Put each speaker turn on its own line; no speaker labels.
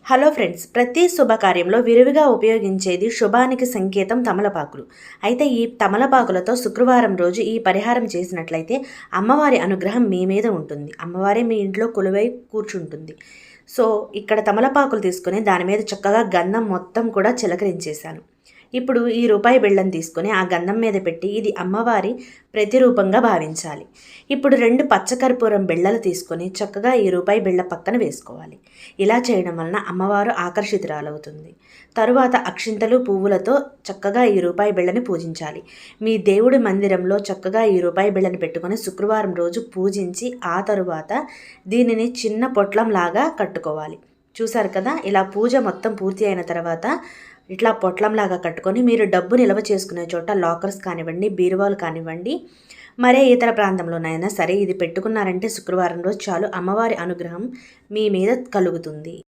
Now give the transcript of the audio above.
Hello friends, ప్రతి శుభకార్యంలో విరివిగా ఉపయోగించేది శుభానికి సంకేతం తమలపాకులు. అయితే ఈ తమలపాకులతో శుక్రవారం రోజు ఈ పరిహారం చేసినట్లయితే అమ్మవారి అనుగ్రహం మీ మీద ఉంటుంది. అమ్మవారే మీ ఇంట్లో కొలువై కూర్చుంటుంది. సో ఇక్కడ తమలపాకులు తీసుకొని దాని మీద చక్కగా గంధం మొత్తం కూడా చిలకరించేశాను. ఇప్పుడు ఈ రూపాయి బిళ్ళను తీసుకొని ఆ గంధం మీద పెట్టి ఇది అమ్మవారి ప్రతిరూపంగా భావించాలి. ఇప్పుడు 2 పచ్చకర్పూరం బిళ్ళలు తీసుకొని చక్కగా ఈ రూపాయి బిళ్ళ పక్కన వేసుకోవాలి. ఇలా చేయడం వలన అమ్మవారు ఆకర్షితురాలవుతుంది. తరువాత అక్షింతలు పువ్వులతో చక్కగా ఈ రూపాయి బిళ్ళని పూజించాలి. మీ దేవుడి మందిరంలో చక్కగా ఈ రూపాయి బిళ్ళని పెట్టుకొని శుక్రవారం రోజు పూజించి ఆ తరువాత దీనిని చిన్న పొట్లంలాగా కట్టుకోవాలి. చూసారు కదా, ఇలా పూజ మొత్తం పూర్తి అయిన తర్వాత ఇట్లా పొట్లంలాగా కట్టుకొని మీరు డబ్బు నిల్వ చేసుకునే చోట లాకర్స్ కానివ్వండి, బీరువాలు కానివ్వండి, మరే ఇతర ప్రాంతంలోనైనా సరే ఇది పెట్టుకున్నారంటే శుక్రవారం రోజు చాలు అమ్మవారి అనుగ్రహం మీ మీద కలుగుతుంది.